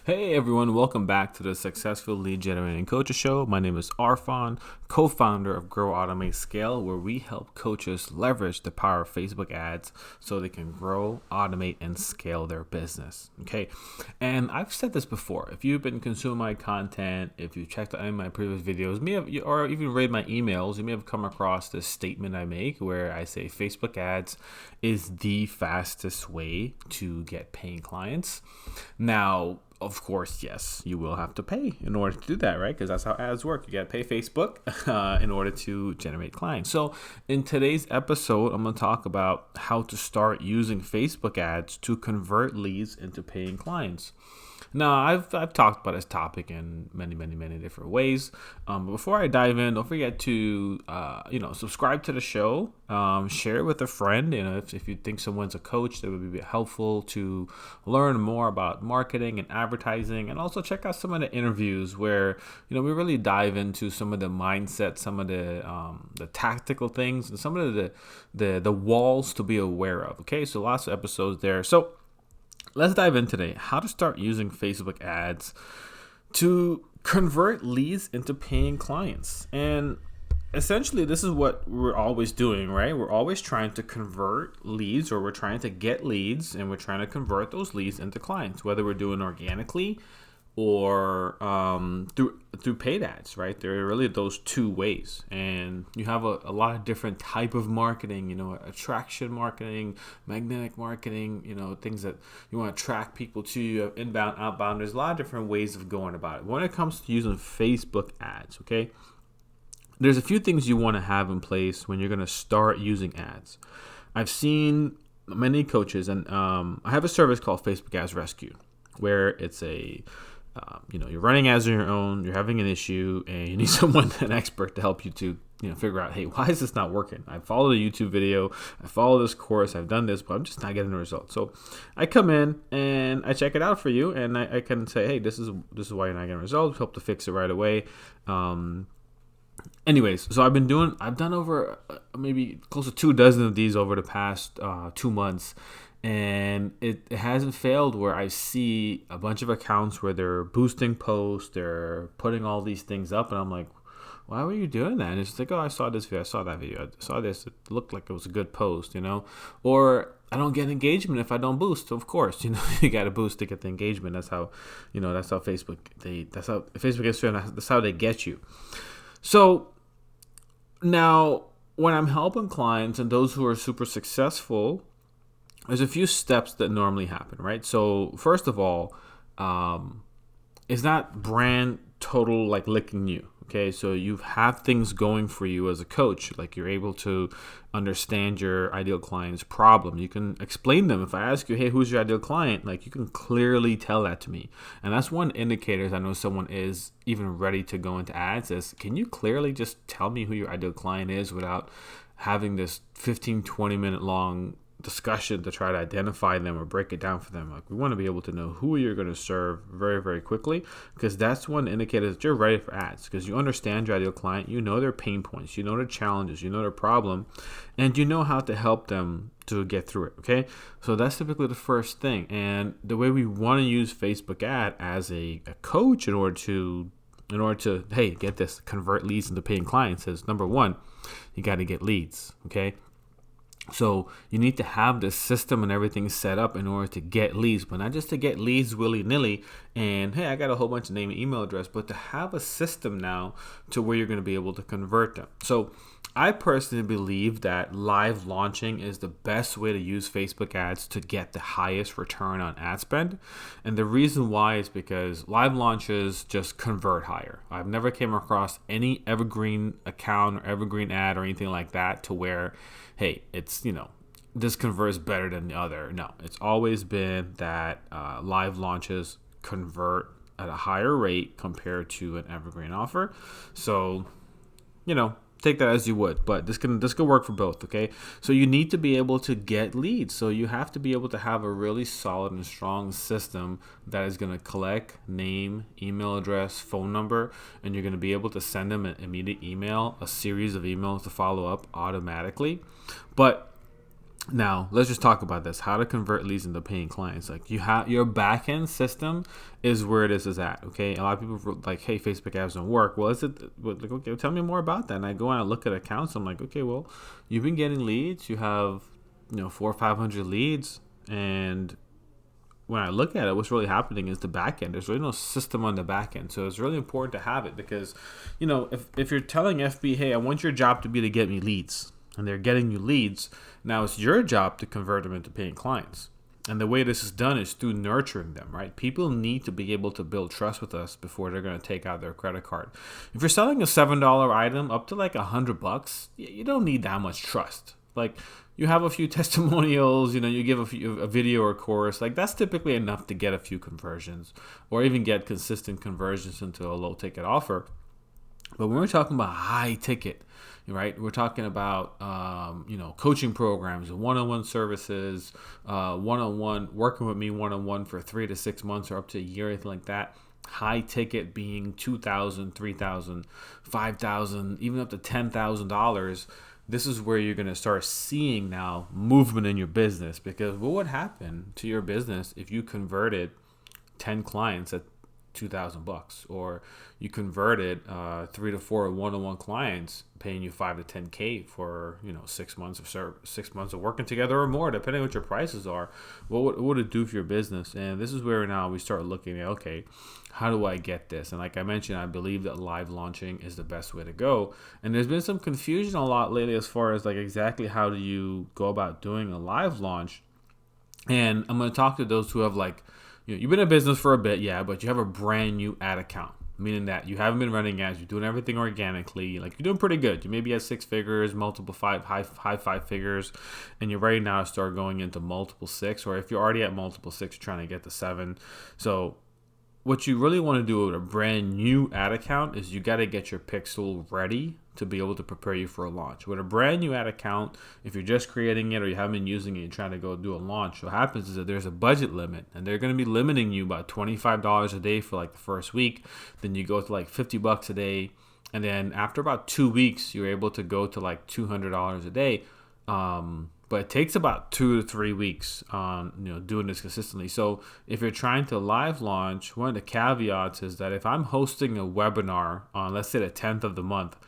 Hey everyone, welcome back to the Successful Lead Generating Coaches Show. My name is Arfan, co-founder of Grow, Automate, Scale, where we help coaches leverage the power of Facebook ads so they can grow, automate, and scale their business. Okay, and I've said this before. If you've been consuming my content, if you checked out any of my previous videos, or even read my emails, you may have come across this statement I make where I say Facebook ads is the fastest way to get paying clients. Now, of course, yes, you will have to pay in order to do that, right? Because that's how ads work. You got to pay Facebook in order to generate clients. So in today's episode, I'm going to talk about how to start using Facebook ads to convert leads into paying clients. Now, I've talked about this topic in many different ways. But before I dive in, don't forget to subscribe to the show, share it with a friend. If you think someone's a coach, that would be helpful to learn more about marketing and advertising, and also check out some of the interviews where we really dive into some of the mindset, some of the tactical things, and some of the walls to be aware of. Okay, so lots of episodes there. So let's dive in today. How to start using Facebook ads to convert leads into paying clients. And essentially, this is what we're always doing, right? We're always trying to convert leads, or we're trying to get leads, and we're trying to convert those leads into clients, whether we're doing organically or through paid ads, right? There are really those two ways, and you have a lot of different type of marketing, attraction marketing, magnetic marketing, things that you want to attract people to you, inbound, outbound. There's a lot of different ways of going about it. When it comes to using Facebook ads, okay, there's a few things you want to have in place when you're going to start using ads. I've seen many coaches, and I have a service called Facebook Ads Rescue, where it's you're running ads on your own, you're having an issue, and you need someone, an expert, to help you to figure out, hey, why is this not working? I followed a YouTube video, I follow this course, I've done this, but I'm just not getting the results. So I come in and I check it out for you, and I can say, hey, this is why you're not getting results. Help to fix it right away. Anyways, so I've done over maybe close to 24 of these over the past 2 months. And it hasn't failed where I see a bunch of accounts where they're boosting posts, they're putting all these things up, and I'm like, why were you doing that? And it's like, oh, I saw this video, I saw that video, I saw this, it looked like it was a good post, Or I don't get engagement if I don't boost. Of course, you got to boost to get the engagement. That's how, that's how Facebook is doing. That's how they get you. So now, when I'm helping clients and those who are super successful, there's a few steps that normally happen, right? So first of all, it's not brand total like licking you. Okay, so you have things going for you as a coach, like you're able to understand your ideal client's problem. You can explain them. If I ask you, hey, who's your ideal client? Like, you can clearly tell that to me. And that's one indicator I know someone is even ready to go into ads is, can you clearly just tell me who your ideal client is without having this 15-20 minute long discussion to try to identify them or break it down for them? Like, we want to be able to know who you're going to serve very quickly, because that's one indicator that you're ready for ads, because you understand your ideal client, you know their pain points, you know their challenges, you know their problem, and you know how to help them to get through it. Okay, so that's typically the first thing. And the way we want to use Facebook ad as a coach in order to hey, get this, convert leads into paying clients is, number one, you got to get leads. Okay, so you need to have the system and everything set up in order to get leads, but not just to get leads willy-nilly and, hey, I got a whole bunch of name and email address, but to have a system now to where you're going to be able to convert them. So I personally believe that live launching is the best way to use Facebook ads to get the highest return on ad spend. And the reason why is because live launches just convert higher. I've never came across any Evergreen account or Evergreen ad or anything like that to where, hey, it's, this converts better than the other. No, it's always been that live launches convert at a higher rate compared to an Evergreen offer. So, take that as you would, but this can work for both. Okay, so you need to be able to get leads. So you have to be able to have a really solid and strong system that is going to collect name, email address, phone number, and you're going to be able to send them an immediate email, a series of emails to follow up automatically. But Now, let's just talk about this: how to convert leads into paying clients. Like, you have your back end system is where this is at. Okay, a lot of people are like, "Hey, Facebook ads don't work." Well, is it? Like, okay, tell me more about that. And I go and I look at accounts. I'm like, okay, well, you've been getting leads. You have, 400 or 500 leads, and when I look at it, what's really happening is the back end. There's really no system on the back end. So it's really important to have it because, if you're telling FB, hey, I want your job to be to get me leads, and they're getting you leads, now it's your job to convert them into paying clients. And the way this is done is through nurturing them, right? People need to be able to build trust with us before they're going to take out their credit card. If you're selling a $7 item up to like $100, you don't need that much trust. Like, you have a few testimonials, you give a video or course, like that's typically enough to get a few conversions or even get consistent conversions into a low ticket offer. But when we're talking about high ticket, right, we're talking about, coaching programs, one-on-one services, one-on-one, working with me one-on-one for 3 to 6 months or up to a year, anything like that. High ticket being $2,000, $3,000, $5,000, even up to $10,000. This is where you're going to start seeing now movement in your business, because what would happen to your business if you converted 10 clients at $2,000, or you converted 3 to 4 one-on-one clients paying you 5 to 10K for 6 months of 6 months of working together or more, depending on what your prices are. What would it do for your business? And this is where now we start looking at, okay, how do I get this? And like I mentioned, I believe that live launching is the best way to go. And there's been some confusion a lot lately as far as like exactly how do you go about doing a live launch. And I'm going to talk to those who have you've been in business for a bit, yeah, but you have a brand new ad account, meaning that you haven't been running ads, you're doing everything organically, like you're doing pretty good. You maybe have 6 figures, multiple high 5 figures, and you're ready now to start going into multiple 6, or if you're already at multiple 6, you're trying to get to 7. So what you really want to do with a brand new ad account is you got to get your pixel ready to be able to prepare you for a launch. With a brand new ad account, if you're just creating it or you haven't been using it, you're trying to go do a launch, what happens is that there's a budget limit, and they're going to be limiting you about $25 a day for like the first week. Then you go to like $50 a day, and then after about 2 weeks, you're able to go to like $200 a day. But it takes about 2 to 3 weeks on doing this consistently. So if you're trying to live launch, one of the caveats is that if I'm hosting a webinar on, let's say, the 10th of the month,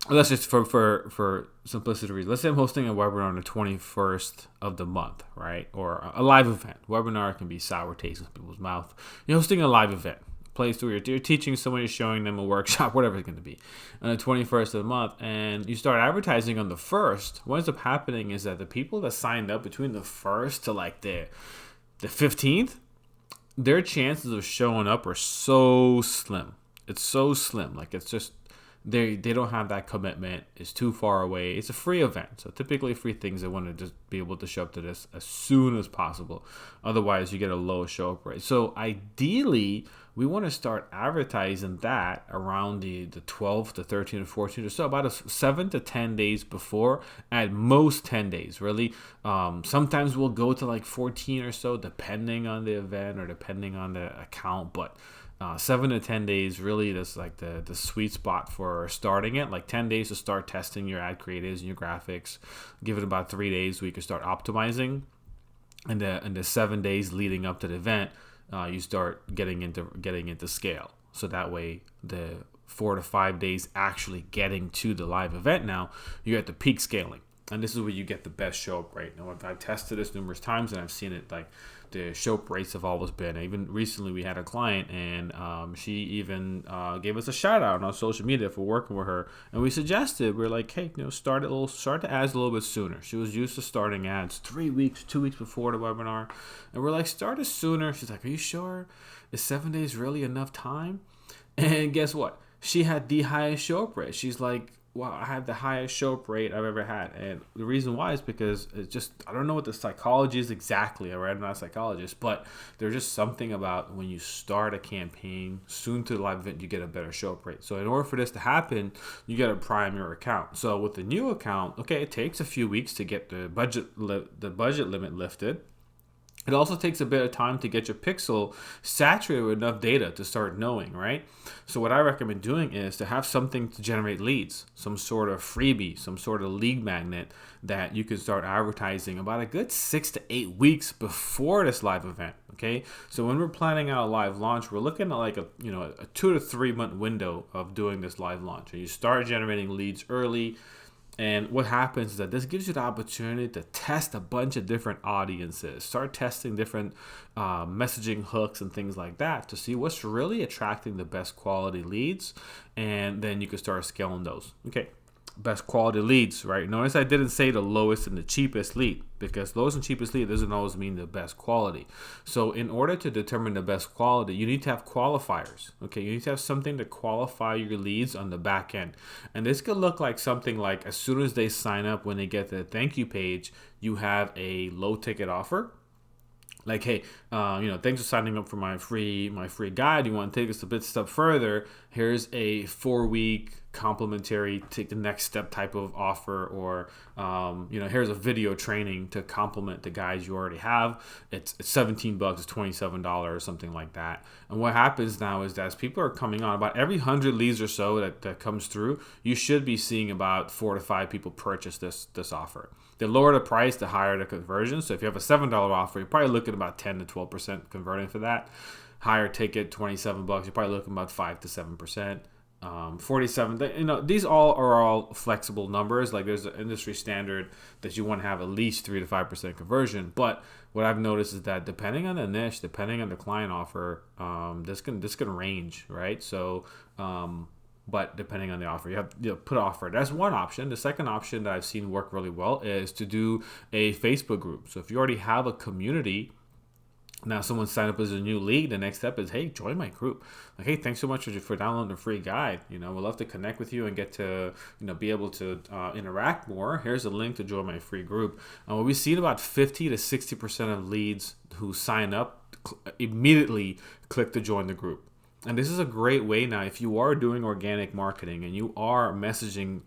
let's just for simplicity reasons, let's say I'm hosting a webinar on the 21st of the month, right? Or a live event. Webinar can be sour taste in people's mouth. You're hosting a live event. Place where you're teaching someone, you're showing them a workshop, whatever it's going to be, on the 21st of the month, and you start advertising on the 1st. What ends up happening is that the people that signed up between the 1st to like the 15th, their chances of showing up are so slim. It's so slim. Like, it's just, they don't have that commitment. It's too far away. It's a free event. So typically free things, they want to just be able to show up to this as soon as possible. Otherwise, you get a low show up rate. So ideally, we want to start advertising that around the 12th to 13th or 14th or so, about 7 to 10 days before, at most 10 days, really. Sometimes we'll go to like 14 or so, depending on the event or depending on the account, but 7 to 10 days, really, that's like the sweet spot for starting it. Like 10 days to start testing your ad creatives and your graphics. Give it about 3 days we can start optimizing. And the 7 days leading up to the event, you start getting into scale. So that way, the 4 to 5 days actually getting to the live event, now you're at the peak scaling. And this is where you get the best show up rate. Now, I've tested this numerous times, and I've seen it, like, the show up rates have always been. Even recently, we had a client, and she even gave us a shout out on social media for working with her. And we suggested, we're like, hey, start the ads a little bit sooner. She was used to starting ads 3 weeks, 2 weeks before the webinar, and we're like, start it sooner. She's like, are you sure? Is 7 days really enough time? And guess what? She had the highest show up rate. She's like, wow, I have the highest show up rate I've ever had. And the reason why is because it's just, I don't know what the psychology is exactly. All right, I'm not a psychologist, but there's just something about when you start a campaign soon to the live event, you get a better show up rate. So in order for this to happen, you got to prime your account. So with the new account, okay, it takes a few weeks to get the budget limit lifted. It also takes a bit of time to get your pixel saturated with enough data to start knowing, right? So what I recommend doing is to have something to generate leads, some sort of freebie, some sort of lead magnet that you can start advertising about a good 6 to 8 weeks before this live event. Okay, so when we're planning out a live launch, we're looking at like a 2 to 3 month window of doing this live launch, and you start generating leads early. And what happens is that this gives you the opportunity to test a bunch of different audiences, start testing different messaging hooks and things like that to see what's really attracting the best quality leads. And then you can start scaling those. Okay. Best quality leads, right? Notice I didn't say the lowest and the cheapest lead, because lowest and cheapest lead doesn't always mean the best quality. So in order to determine the best quality, you need to have qualifiers. Okay, you need to have something to qualify your leads on the back end. And this could look like something like as soon as they sign up, when they get the thank you page, you have a low ticket offer. Like, hey, thanks for signing up for my free guide. You want to take this a bit step further? Here's a 4-week complimentary take the next step type of offer, or here's a video training to complement the guides you already have. It's $17, it's $27, something like that. And what happens now is that as people are coming on, about every 100 leads or so that comes through, you should be seeing about 4 to 5 people purchase this offer. The lower the price, the higher the conversion. So if you have a $7 offer, you're probably looking at about 10 to 12% converting for that. Higher ticket, $27, you're probably looking about 5 to 7%. 47, these are all flexible numbers. Like, there's an industry standard that you want to have at least 3 to 5% conversion. But what I've noticed is that depending on the niche, depending on the client offer, this can range, right? So, but depending on the offer, you have put offer. That's one option. The second option that I've seen work really well is to do a Facebook group. So if you already have a community, now someone signed up as a new lead, the next step is, hey, join my group. Like, hey, thanks so much for downloading the free guide. We'd love to connect with you and get to, be able to interact more. Here's a link to join my free group. And what we've seen, about 50 to 60% of leads who sign up immediately click to join the group. And this is a great way now, if you are doing organic marketing and you are messaging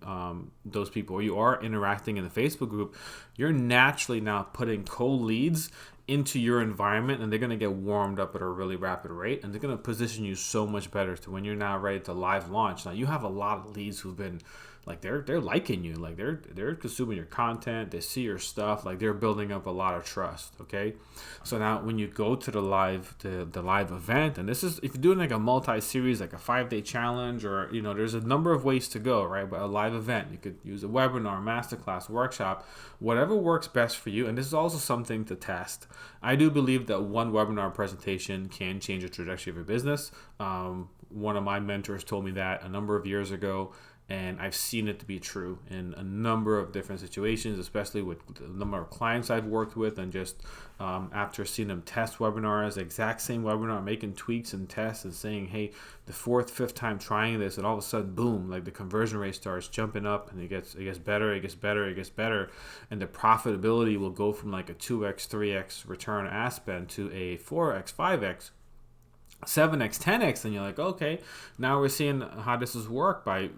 those people, or you are interacting in the Facebook group, you're naturally now putting cold leads into your environment, and they're going to get warmed up at a really rapid rate, and they're going to position you so much better to when you're now ready to live launch. Now you have a lot of leads who've been like, they're liking you, like they're consuming your content, they see your stuff, like they're building up a lot of trust. Okay, so now when you go to the live event, and this is if you're doing like a multi-series, like a 5-day challenge, or there's a number of ways to go, right? But a live event, you could use a webinar, masterclass, workshop, whatever works best for you. And this is also something to test. I do believe that one webinar presentation can change the trajectory of your business. One of my mentors told me that a number of years ago, and I've seen it to be true in a number of different situations, especially with the number of clients I've worked with, and just after seeing them test webinars, the exact same webinar, making tweaks and tests and saying, hey, the 4th, 5th time trying this, and all of a sudden, boom, like the conversion rate starts jumping up, and it gets better, it gets better, and the profitability will go from like a 2x, 3x return on ad spend to a 4x, 5x. 7x, 10x, and you're like, okay, now we're seeing how this is work by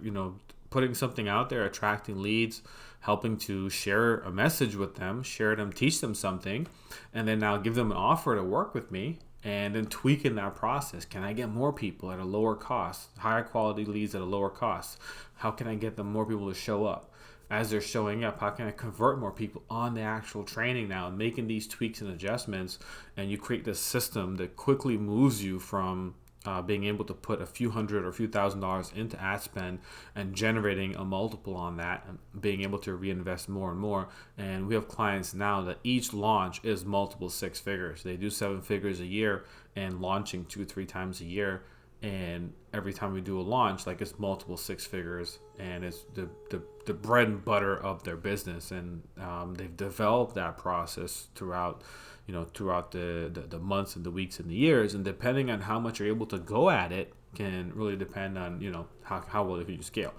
putting something out there, attracting leads, helping to share a message with them, share them, teach them something, and then now give them an offer to work with me, and then tweaking that process. Can I get more people at a lower cost, higher quality leads at a lower cost? How can I get them more people to show up? As they're showing up, how can I convert more people on the actual training now, and making these tweaks and adjustments, and you create this system that quickly moves you from being able to put a few hundred or a few $1,000s into ad spend and generating a multiple on that, and being able to reinvest more and more. And we have clients now that each launch is multiple 6 figures. They do 7 figures a year and launching 2-3 times a year. And every time we do a launch, like, it's multiple 6 figures, and it's the bread and butter of their business. And they've developed that process throughout the months and the weeks and the years. And depending on how much you're able to go at it can really depend on how well you scale.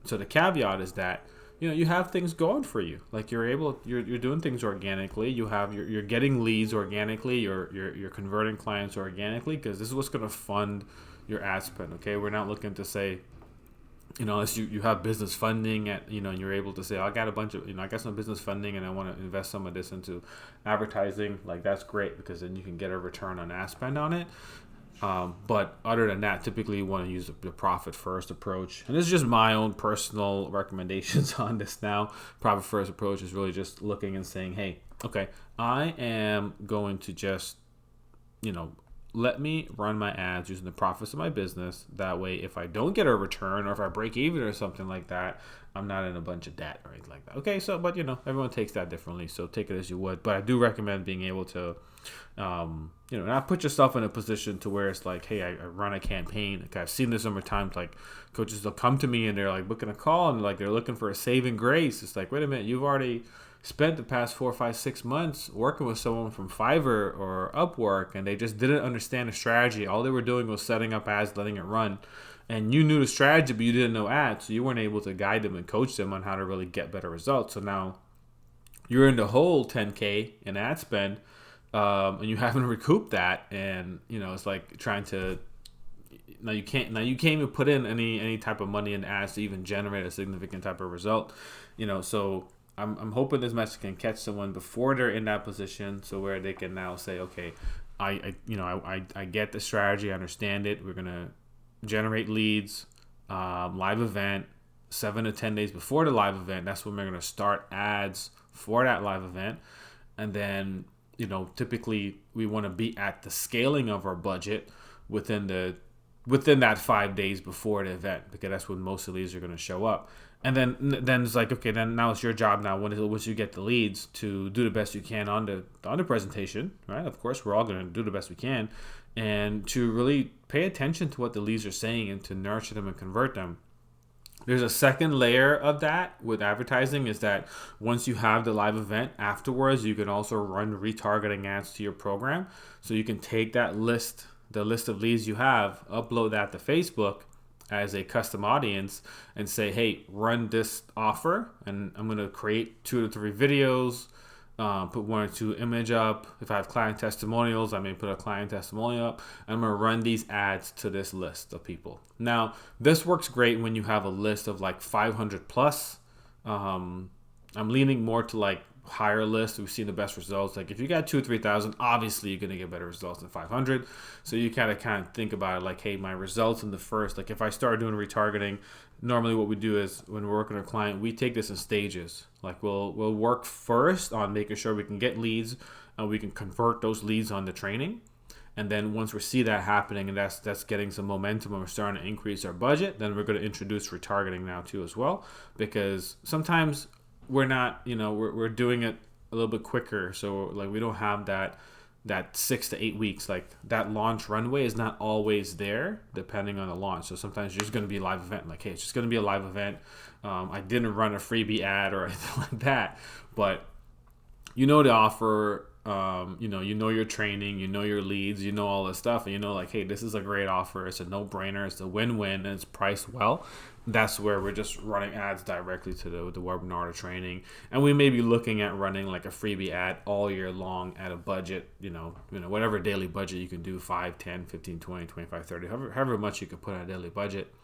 So the caveat is that you have things going for you. Like, you're doing things organically. You're getting leads organically. You're converting clients organically, because this is what's going to fund your ad spend. Okay, we're not looking to say, unless you have business funding and you're able to say, I got a bunch of, I got some business funding and I want to invest some of this into advertising. Like, that's great because then you can get a return on ad spend on it. But other than that, typically you want to use the profit first approach. And this is just my own personal recommendations on this now. Profit first approach is really just looking and saying, hey, okay, I am going to just, let me run my ads using the profits of my business. That way, if I don't get a return or if I break even or something like that, I'm not in a bunch of debt or anything like that. Okay, so, but everyone takes that differently. So take it as you would. But I do recommend being able to, not put yourself in a position to where it's like, hey, I run a campaign. Like, I've seen this so many times. Like, coaches will come to me and they're like booking a call and like they're looking for a saving grace. It's like, wait a minute, you've already spent the past 4, 5, 6 months working with someone from Fiverr or Upwork, and they just didn't understand the strategy. All they were doing was setting up ads, letting it run. And you knew the strategy, but you didn't know ads, so you weren't able to guide them and coach them on how to really get better results. So now you're in the whole 10K in ad spend, and you haven't recouped that. And it's like trying to now you can't even put in any type of money in ads to even generate a significant type of result. So I'm hoping this message can catch someone before they're in that position, so where they can now say, okay, I get the strategy, I understand it. We're gonna generate leads, live event, 7 to 10 days before the live event. That's when we're gonna start ads for that live event, and then typically we want to be at the scaling of our budget within that 5 days before the event, because that's when most of the leads are going to show up. And then it's like, okay, then now it's your job now once you get the leads to do the best you can on the presentation, right? Of course, we're all going to do the best we can, and to really pay attention to what the leads are saying and to nurture them and convert them. There's a second layer of that with advertising, is that once you have the live event afterwards, you can also run retargeting ads to your program. So you can take the list of leads you have, upload that to Facebook as a custom audience and say, hey, run this offer, and I'm going to create 2 to 3 videos, put 1 or 2 image up. If I have client testimonials, I may put a client testimonial up. I'm going to run these ads to this list of people. Now, this works great when you have a list of like 500 plus. I'm leaning more to like higher list. We've seen the best results. Like if you got 2,000 or 3,000, obviously you're going to get better results than 500. So you kind of think about it like, hey, my results in the first, like if I start doing retargeting, normally what we do is when we're working with a client, we take this in stages. Like we'll work first on making sure we can get leads and we can convert those leads on the training. And then once we see that happening and that's getting some momentum and we're starting to increase our budget, then we're going to introduce retargeting now too as well, because sometimes we're not, we're doing it a little bit quicker. So like we don't have that 6 to 8 weeks. Like that launch runway is not always there depending on the launch. So sometimes you're just going to be a live event. Like, hey, it's just going to be a live event. I didn't run a freebie ad or anything like that, but the offer, you know your training, your leads, all this stuff, and like, hey, this is a great offer. It's a no-brainer. It's a win-win, and it's priced well. That's where we're just running ads directly to the webinar or training, and we may be looking at running like a freebie ad all year long at a budget, whatever daily budget you can do, 5, 10, 15, 20, 25, 30, however much you can put on a daily budget,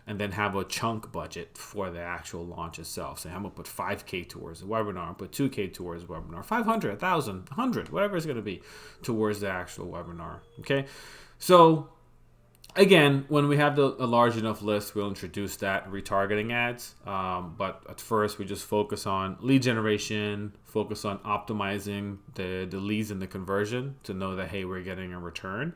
and then have a chunk budget for the actual launch itself. So I'm gonna put 5K towards the webinar, put 2K towards the webinar, 500, 1,000, 100, whatever it's gonna be towards the actual webinar. Okay, so again, when we have a large enough list, we'll introduce that retargeting ads. But at first, we just focus on lead generation, focus on optimizing the leads and the conversion to know that, hey, we're getting a return.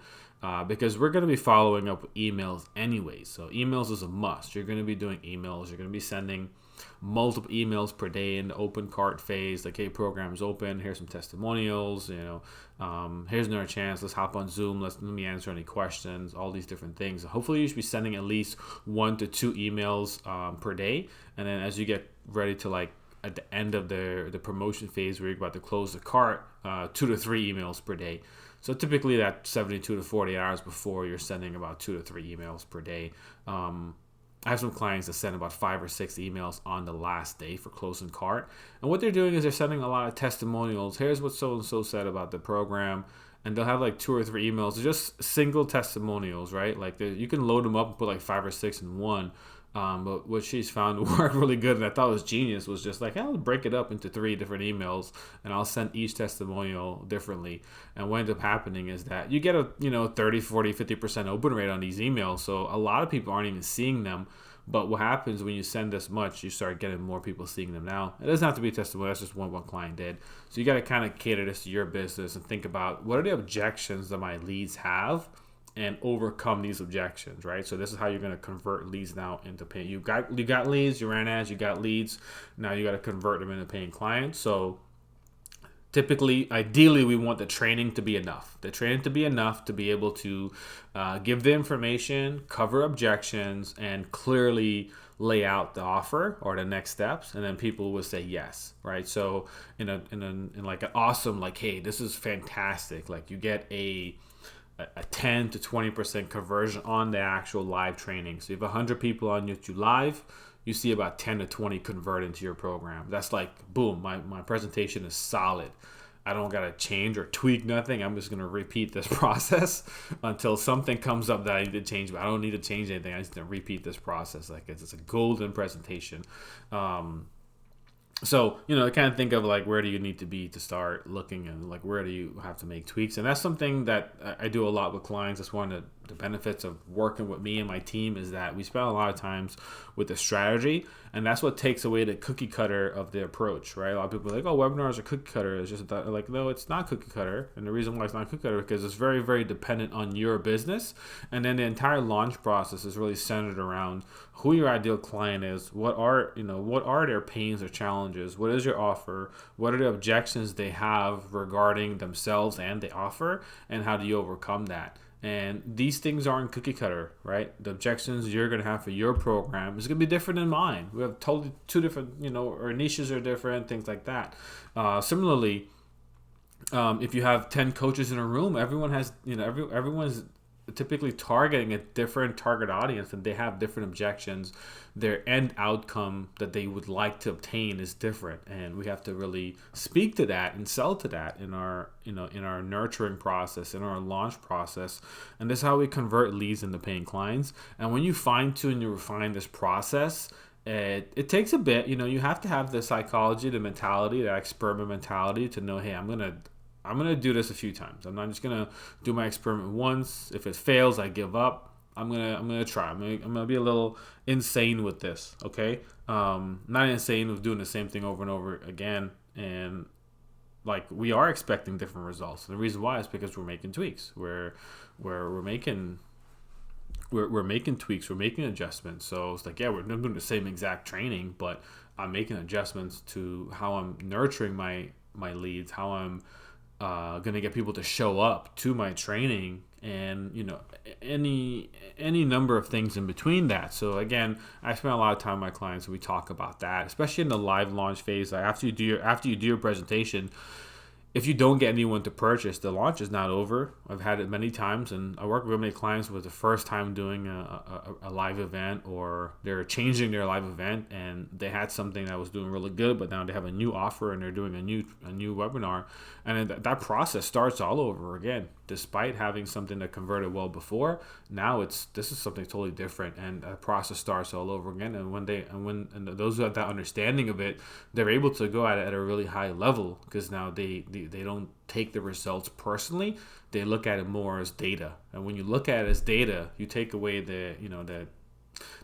Because we're going to be following up with emails anyways. So emails is a must. You're going to be doing emails. You're going to be sending multiple emails per day in the open cart phase. Like, hey, program's open. Here's some testimonials. Here's another chance. Let's hop on Zoom. Let me answer any questions. All these different things. Hopefully, you should be sending at least 1 to 2 emails per day. And then as you get ready to like at the end of the promotion phase where you're about to close the cart, 2 to 3 emails per day. So typically that 72 to 40 hours before, you're sending about 2 to 3 emails per day. I have some clients that send about 5 or 6 emails on the last day for closing cart. And what they're doing is they're sending a lot of testimonials. Here's what so-and-so said about the program. And they'll have like 2 or 3 emails. They're just single testimonials, right? Like you can load them up and put like 5 or 6 in one. But what she's found worked really good, and I thought was genius, was just like, I'll break it up into 3 different emails, and I'll send each testimonial differently. And what ends up happening is that you get a 30, 40, 50% open rate on these emails. So a lot of people aren't even seeing them. But what happens when you send this much, you start getting more people seeing them now. It doesn't have to be a testimonial. That's just one client did. So you got to kind of cater this to your business and think about what are the objections that my leads have, and overcome these objections, right? So this is how you're going to convert leads now into paying. You got leads, you ran ads, you got leads. Now you got to convert them into paying clients. So typically, ideally, we want the training to be enough. The training to be enough to be able to give the information, cover objections, and clearly lay out the offer or the next steps, and then people will say yes, right? So in like an awesome, like, hey, this is fantastic. Like you get a 10 to 20% conversion on the actual live training. So you have 100 people on YouTube live, you see about 10 to 20 convert into your program. That's like, boom, my presentation is solid. I don't got to change or tweak nothing. I'm just going to repeat this process until something comes up that I need to change. But I don't need to change anything. I just need to repeat this process. Like it's a golden presentation. So, kind of think of like, where do you need to be to start looking, and like, where do you have to make tweaks? And that's something that I do a lot with clients. That's one of the benefits of working with me and my team, is that we spend a lot of times with the strategy, and that's what takes away the cookie cutter of the approach, right? A lot of people are like, oh, webinars are cookie cutter. It's just that, like, no, it's not cookie cutter. And the reason why it's not cookie cutter is because it's very, very dependent on your business. And then the entire launch process is really centered around who your ideal client is, what are their pains or challenges, what is your offer, what are the objections they have regarding themselves and the offer, and how do you overcome that? And these things aren't cookie cutter, right? The objections you're going to have for your program is going to be different than mine. We have totally two different, our niches are different, things like that. Similarly, if you have 10 coaches in a room, everyone has, everyone's typically targeting a different target audience, and they have different objections. Their end outcome that they would like to obtain is different, and we have to really speak to that and sell to that in our nurturing process, in our launch process. And this is how we convert leads into paying clients. And when you fine tune and you refine this process, it takes a bit. You have to have the psychology, the mentality, that experiment mentality, to know, hey, I'm gonna do this a few times. I'm not just gonna do my experiment once. If it fails, I give up. I'm gonna try. I'm gonna be a little insane with this. Okay, not insane with doing the same thing over and over again. And like, we are expecting different results. And the reason why is because we're making tweaks. We're making tweaks. We're making adjustments. So it's like, yeah, we're not doing the same exact training, but I'm making adjustments to how I'm nurturing my leads, how I'm going to get people to show up to my training, and any number of things in between that. So again, I spend a lot of time with my clients, and we talk about that, especially in the live launch phase. Like after you do your presentation, if you don't get anyone to purchase, the launch is not over. I've had it many times, and I work with many clients with the first time doing a live event, or they're changing their live event, and they had something that was doing really good, but now they have a new offer and they're doing a new webinar, and that process starts all over again. Despite having something that converted well before, now this is something totally different, and the process starts all over again. And when those who have that understanding of it, they're able to go at it at a really high level, because now they don't take the results personally. They look at it more as data. And when you look at it as data, you take away the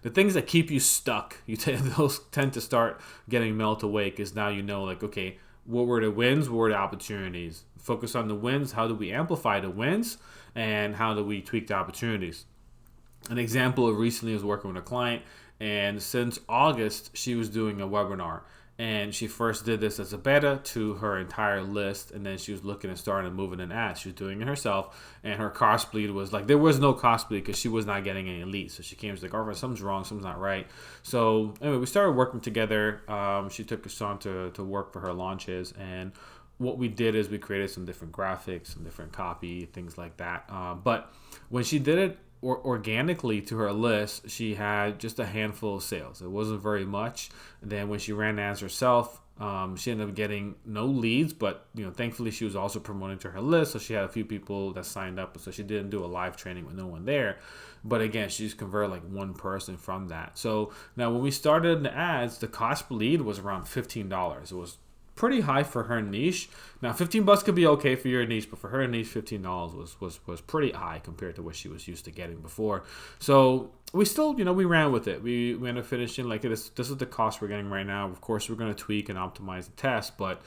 things that keep you stuck. Those tend to start getting melt away, because now like, okay, what were the wins? What were the opportunities? Focus on the wins. How do we amplify the wins? And how do we tweak the opportunities? An example of recently, I was working with a client, and since August, she was doing a webinar. And she first did this as a beta to her entire list, and then she was looking at starting to move it in ads. She was doing it herself, and her cost bleed was like, there was no cost bleed because she was not getting any leads. So she came and was like, Arfan, something's wrong, something's not right. So anyway, we started working together. She took us on to work for her launches, and what we did is we created some different graphics, some different copy, things like that. But when she did it organically to her list, she had just a handful of sales. It wasn't very much. Then when she ran ads herself, She ended up getting no leads, but thankfully she was also promoting to her list, so she had a few people that signed up, so she didn't do a live training with no one there. But again, she just converted like one person from that. So now when we started in the ads, the cost per lead was around $15. It was pretty high for her niche. Now, $15 could be okay for your niche, but for her niche, $15 was pretty high compared to what she was used to getting before. So we still, we ran with it. We ended up finishing like this. This is the cost we're getting right now. Of course, we're going to tweak and optimize the test, but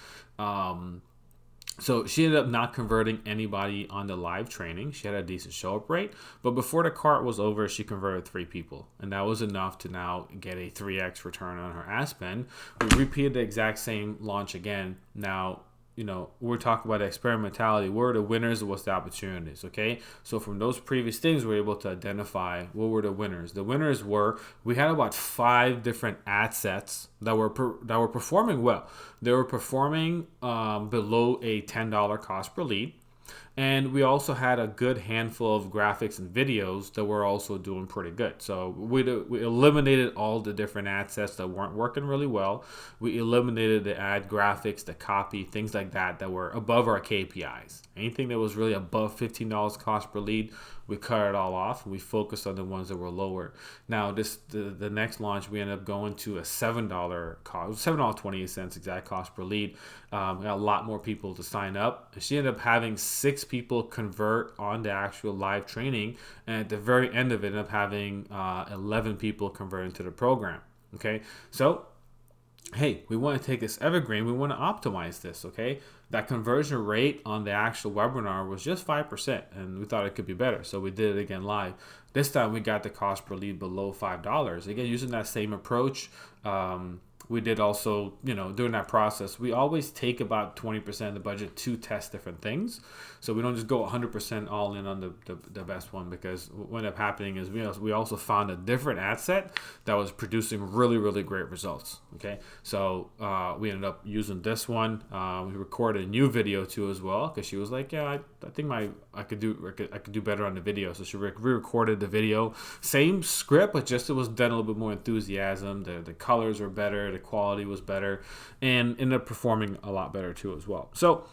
so she ended up not converting anybody on the live training. She had a decent show up rate, but before the cart was over, she converted 3 people, and that was enough to now get a 3x return on her ad spend. We repeated the exact same launch again. Now, we're talking about experimentality. What are the winners and what's the opportunities, okay? So from those previous things, we're able to identify what were the winners. The winners were, we had about 5 different ad sets that were performing well. They were performing below a $10 cost per lead. And we also had a good handful of graphics and videos that were also doing pretty good. So we eliminated all the different ad sets that weren't working really well. We eliminated the ad graphics, the copy, things like that were above our KPIs. Anything that was really above $15 cost per lead, we cut it all off. We focused on the ones that were lower. Now, the next launch, we ended up going to a $7 cost, $7.28 exact cost per lead. We got a lot more people to sign up. She ended up having 6 people convert on the actual live training, and at the very end of it, ended up having 11 people convert into the program. Okay, so hey, we want to take this evergreen, we want to optimize this, okay? That conversion rate on the actual webinar was just 5%, and we thought it could be better, so we did it again live. This time we got the cost per lead below $5. Again, using that same approach, we did also, during that process, we always take about 20% of the budget to test different things. So we don't just go 100% all in on the best one, because what ended up happening is we also found a different ad set that was producing really, really great results. Okay, so we ended up using this one. We recorded a new video too as well, because she was like, yeah, I think I could do better on the video. So she re-recorded the video, same script, but just it was done a little bit more enthusiasm. The colors were better, the quality was better, and ended up performing a lot better too as well. So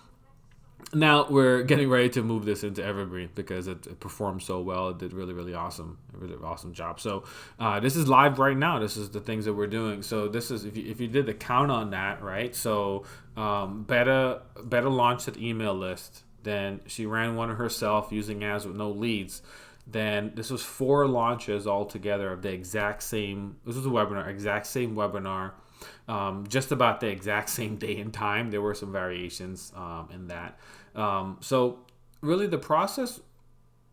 now we're getting ready to move this into Evergreen because it performed so well. It did really, really awesome job. So this is live right now. This is the things that we're doing. So this is, if you did the count on that, right? So Beta launched an email list. Then she ran one herself using ads with no leads. Then this was 4 launches altogether of the exact same. This was a webinar, exact same webinar. Just about the exact same day and time. There were some variations in that. So really the process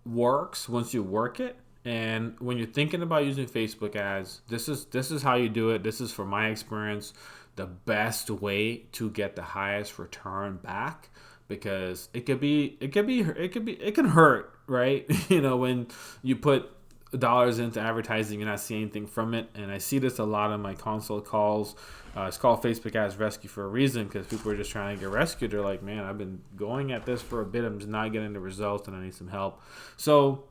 works once you work it. And when you're thinking about using Facebook ads, this is how you do it. This is, from my experience, the best way to get the highest return back, because it can hurt, right? When you put dollars into advertising and not see anything from it. And I see this a lot on my consult calls. It's called Facebook Ads Rescue for a reason, because people are just trying to get rescued. They're like, man, I've been going at this for a bit. I'm just not getting the results and I need some help. So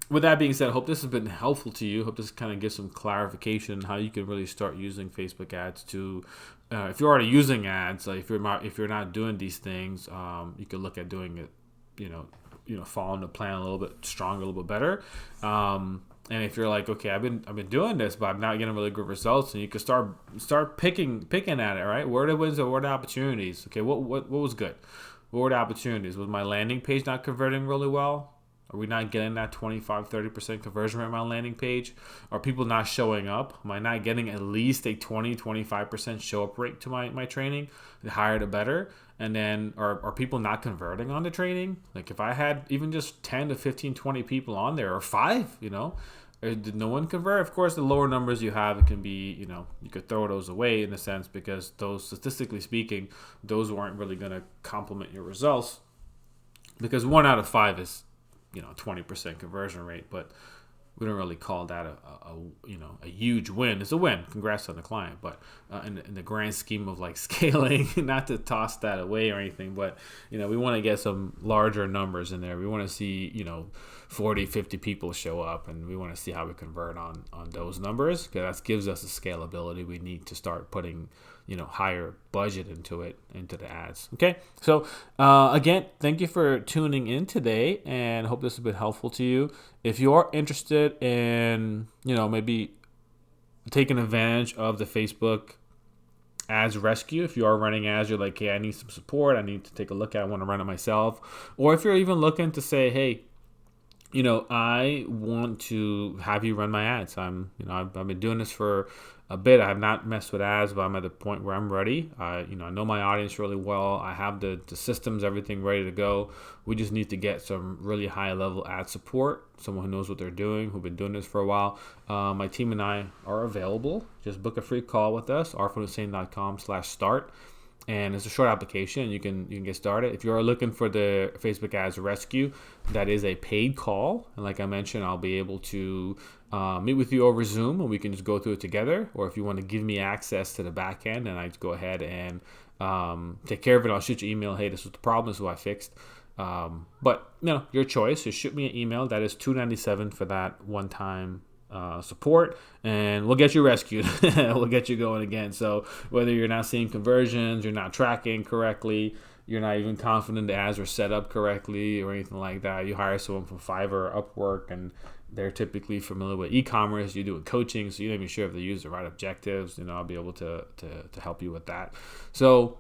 with that being said, I hope this has been helpful to you. I hope this kind of gives some clarification on how you can really start using Facebook ads to, if you're already using ads, like if you're not doing these things, you could look at doing it, following the plan a little bit stronger, a little bit better. And if you're like, okay, I've been doing this, but I'm not getting really good results, and you can start picking at it, right? Where are the wins or where are the opportunities? Okay, what was good? What were the opportunities? Was my landing page not converting really well? Are we not getting that 25-30% conversion rate on my landing page? Are people not showing up? Am I not getting at least a 20-25% show up rate to my training? The higher the better. And then are people not converting on the training? Like if I had even just 10 to 15, 20 people on there, or 5, did no one convert? Of course, the lower numbers you have, it can be, you could throw those away in a sense, because those, statistically speaking, those weren't really going to complement your results, because 1 out of 5 is 20% conversion rate. But we don't really call that a huge win. It's a win. Congrats on the client, but in the grand scheme of like scaling, not to toss that away or anything, but we want to get some larger numbers in there. We want to see 40, 50 people show up, and we want to see how we convert on those numbers, because that gives us the scalability we need to start putting higher budget into the ads. Okay, so again, thank you for tuning in today, and hope this has been helpful to you. If you are interested in maybe taking advantage of the Facebook ads rescue, if you are running ads, you're like, hey, I need some support, I need to take a look at it, I want to run it myself, or if you're even looking to say, hey, I want to have you run my ads. I've been doing this for a bit. I have not messed with ads, but I'm at the point where I'm ready. I know my audience really well. I have the systems, everything ready to go. We just need to get some really high level ad support, someone who knows what they're doing, who've been doing this for a while. My team and I are available. Just book a free call with us, arfanhussein.com/start. And it's a short application. You can get started. If you're looking for the Facebook Ads Rescue, that is a paid call. And like I mentioned, I'll be able to meet with you over Zoom, and we can just go through it together. Or if you want to give me access to the back end, and I just go ahead and take care of it, I'll shoot you an email. Hey, this was the problem. This is what I fixed. But your choice. Just shoot me an email. That is $297 for that one-time support, and we'll get you rescued. We'll get you going again. So whether you're not seeing conversions, you're not tracking correctly, you're not even confident the ads are set up correctly or anything like that, you hire someone from Fiverr or Upwork, and they're typically familiar with e-commerce, you're doing coaching, so you're not even sure if they use the right objectives, I'll be able to help you with that. So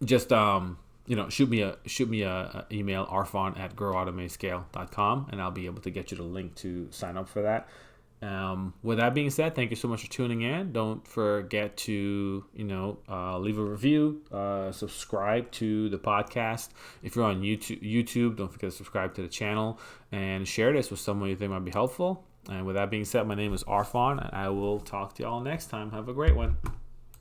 just shoot me a email, arfan@growautomatescale.com, and I'll be able to get you the link to sign up for that. With that being said, thank you so much for tuning in. Don't forget to leave a review, subscribe to the podcast. If you're on YouTube, don't forget to subscribe to the channel, and share this with someone you think might be helpful. And with that being said, my name is Arfan, and I will talk to y'all next time. Have a great one.